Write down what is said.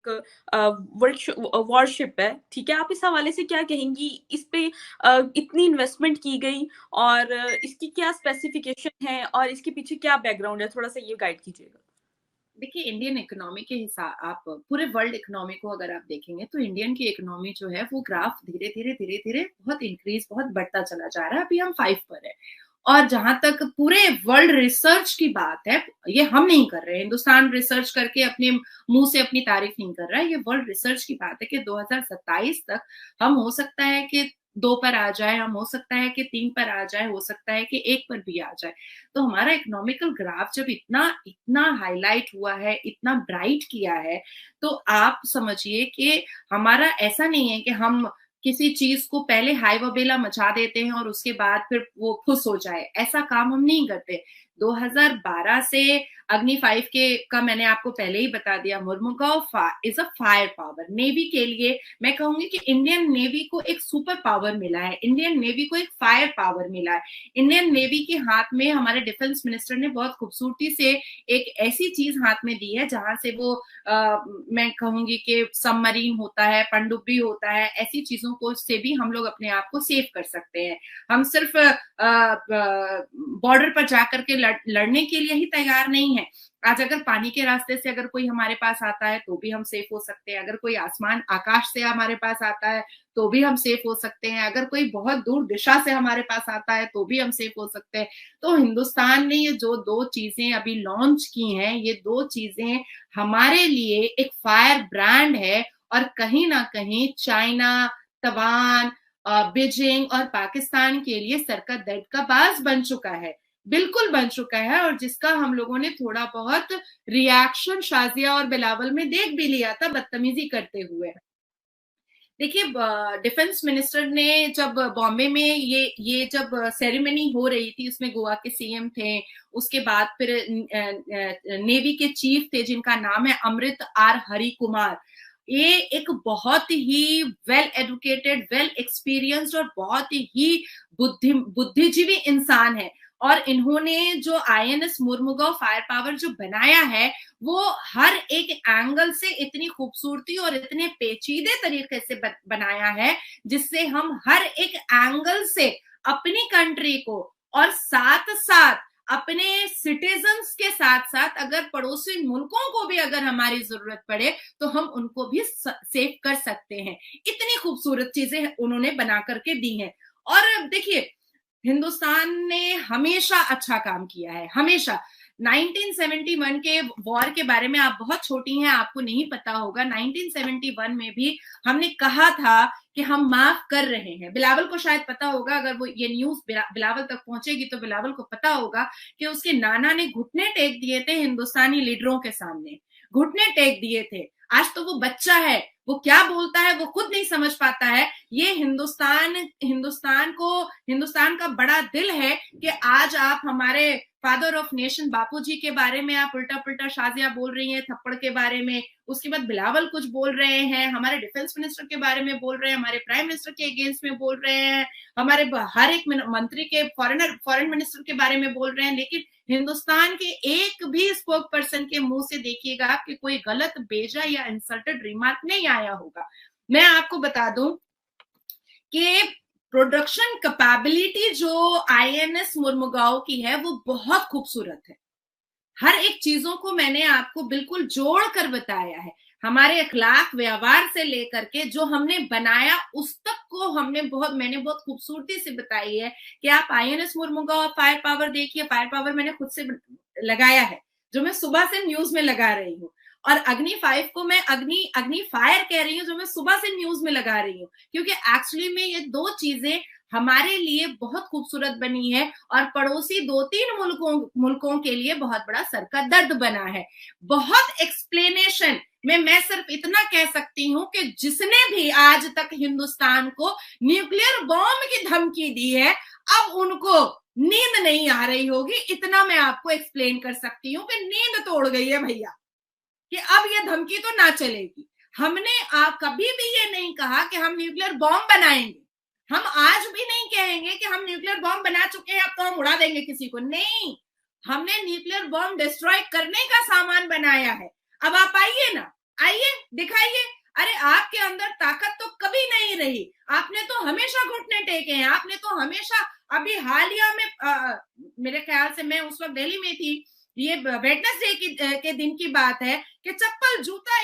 एक वॉरशिप है, ठीक है? आप इस हवाले से क्या कहेंगी? इस पे इतनी इन्वेस्टमेंट की गई और इसकी क्या स्पेसिफिकेशन है और इसके पीछे क्या बैकग्राउंड है? थोड़ा-सा ये गाइड कीजिएगा। देखिए, इंडियन इकोनॉमी के हिसाब आप पूरे वर्ल्ड इकोनॉमी को अगर आप देखेंगे तो इंडियन की इकोनॉमी जो है वो ग्राफ धीरे-धीरे बहुत इंक्रीज़ बहुत बढ़ता चला जा रहा है। अभी हम 5 पर है। और जहाँ तक पूरे वर्ल्ड रिसर्च की बात है, ये हम नहीं कर रहे हैं। हिंदुस्तान रिसर्च करके अपने मुँह से अपनी तारीफ नहीं कर रहा है। ये वर्ल्ड रिसर्च की बात है कि 2027 तक हम हो सकता है कि 2 पर आ जाए, हम हो सकता है कि 3 पर आ जाए, हो सकता है कि 1 पर भी आ जाए। तो हमारा इकोनॉमिकल ग्राफ जब इतना इतना हाईलाइट हुआ है, इतना ब्राइट किया है, तो आप समझिए कि हमारा ऐसा नहीं है कि हम किसी चीज को पहले हाय वबेला मचा देते हैं और उसके बाद फिर वो खुश हो जाए, ऐसा काम हम नहीं करते। 2012 से अग्नि 5 के का मैंने आपको पहले ही बता दिया, Mormugao is a fire power. Navy के लिए मैं कहूंगी कि इंडियन नेवी को एक सुपर पावर मिला है, इंडियन नेवी को एक फायर पावर मिला है। इंडियन नेवी के हाथ में हमारे डिफेंस मिनिस्टर ने बहुत खूबसूरती से एक ऐसी चीज हाथ में दी है जहां से वो मैं कहूंगी कि सबमरीन होता है, पनडुब्बी होता है, ऐसी चीजों को से भी हम लोग अपने आप को सेव कर सकते हैं। हम सिर्फ बॉर्डर पर जाकर के लड़ने के लिए ही तैयार नहीं है। आज अगर पानी के रास्ते से अगर कोई हमारे पास आता है तो भी हम सेफ हो सकते हैं, अगर कोई आसमान आकाश से हमारे पास आता है तो भी हम सेफ हो सकते हैं, अगर कोई बहुत दूर दिशा से हमारे पास आता है तो भी हम सेफ हो सकते हैं। तो हिंदुस्तान ने ये जो 2 चीजें अभी लॉन्च की हैं, ये 2 चीजें हमारे लिए एक फायर ब्रांड है। और कहीं ना कहीं चाइना, तवान, बीजिंग और पाकिस्तान के लिए सर का दर्द का बाज बन चुका है, बिल्कुल बन चुका है। और जिसका हम लोगों ने थोड़ा बहुत रिएक्शन शाजिया और बिलावल में देख भी लिया था, बदतमीजी करते हुए। देखिए, डिफेंस मिनिस्टर ने जब बॉम्बे में ये जब सेरेमनी हो रही थी, उसमें गोवा के सीएम थे, उसके बाद फिर नेवी के चीफ थे जिनका नाम है अमृत आर हरि कुमार। ये एक बहुत ही वेल एजुकेटेड, वेल एक्सपीरियंस्ड और बहुत ही बुद्धिजीवी इंसान है। और इन्होंने जो आईएनएस मुर्मुगांव फायर पावर जो बनाया है, वो हर एक एंगल से इतनी खूबसूरती और इतने पेचीदे तरीके से बनाया है, जिससे हम हर एक एंगल से अपनी कंट्री को और साथ साथ अपने सिटीजन्स के साथ साथ अगर पड़ोसी मुल्कों को भी अगर हमारी जरूरत पड़े तो हम उनको भी सेव कर सकते हैं। इतनी खूबसूरत चीजें उन्होंने बना करके दी हैं। और देखिए, हिंदुस्तान ने हमेशा अच्छा काम किया है, हमेशा। 1971 के वॉर के बारे में आप बहुत छोटी हैं, आपको नहीं पता होगा। 1971 में भी हमने कहा था कि हम माफ कर रहे हैं। बिलावल को शायद पता होगा, अगर वो ये न्यूज बिलावल तक पहुंचेगी तो बिलावल को पता होगा कि उसके नाना ने घुटने टेक दिए थे हिंदुस्तानी लीडरों के सामने, घुटने टेक दिए थे। आज तो वो बच्चा है, वो क्या बोलता है वो खुद नहीं समझ पाता है। ये हिंदुस्तान का बड़ा दिल है कि आज आप हमारे फादर ऑफ नेशन बापूजी के बारे में आप उल्टा पुल्टा शाजिया बोल रही हैं, थप्पड़ के बारे में। उसके बाद बिलावल कुछ बोल रहे हैं, हमारे डिफेंस मिनिस्टर के बारे में बोल रहे हैं, हमारे प्राइम मिनिस्टर के अगेंस्ट में बोल रहे हैं, हमारे हर एक मंत्री के फॉरेन मिनिस्टर के बारे में बोल रहे हैं। लेकिन हिंदुस्तान के एक भी स्पोक पर्सन के मुंह से देखिएगा कि कोई गलत, बेजा या इंसल्टेड रिमार्क नहीं आया होगा। मैं आपको बता दूं कि प्रोडक्शन कैपेबिलिटी जो आईएनएस मुर्मुगांव की है वो बहुत खूबसूरत है। हर एक चीजों को मैंने आपको बिल्कुल जोड़ कर बताया है। हमारे अखलाक व्यवहार से लेकर के जो हमने बनाया उस तक को मैंने बहुत खूबसूरती से बताई है कि आप आईएनएस मुर्मुगांव फायर पावर देखिए। फायर पावर मैंने खुद से लगाया है, जो मैं सुबह से न्यूज में लगा रही हूँ। और अग्नि 5 को मैं अग्नि फायर कह रही हूँ, जो मैं सुबह से न्यूज में लगा रही हूँ, क्योंकि एक्चुअली में ये 2 चीजें हमारे लिए बहुत खूबसूरत बनी है और पड़ोसी 2-3 मुल्कों के लिए बहुत बड़ा सर का दर्द बना है। बहुत एक्सप्लेनेशन में मैं सिर्फ इतना कह सकती हूँ कि जिसने भी आज तक हिंदुस्तान को न्यूक्लियर बॉम्ब की धमकी दी है, अब उनको नींद नहीं आ रही होगी। इतना मैं आपको एक्सप्लेन कर सकती हूँ कि नींद तोड़ गई है भैया, कि अब ये धमकी तो ना चलेगी। हमने कभी भी ये नहीं कहा कि हम न्यूक्लियर बॉम्ब बनाएंगे। हम आज भी नहीं कहेंगे कि हम न्यूक्लियर बॉम्ब बना चुके हैं, अब तो हम उड़ा देंगे किसी को। नहीं, हमने न्यूक्लियर बॉम्ब डिस्ट्रॉय करने का सामान बनाया है। अब आप आइए ना, आइए दिखाइए। अरे आपके अंदर ताकत तो कभी नहीं रही, आपने तो हमेशा घुटने टेके हैं, आपने तो हमेशा, अभी हालिया में मेरे ख्याल से मैं उस वक्त दिल्ली में थी, ये वेडनेसडे के दिन की बात है कि चप्पल जूता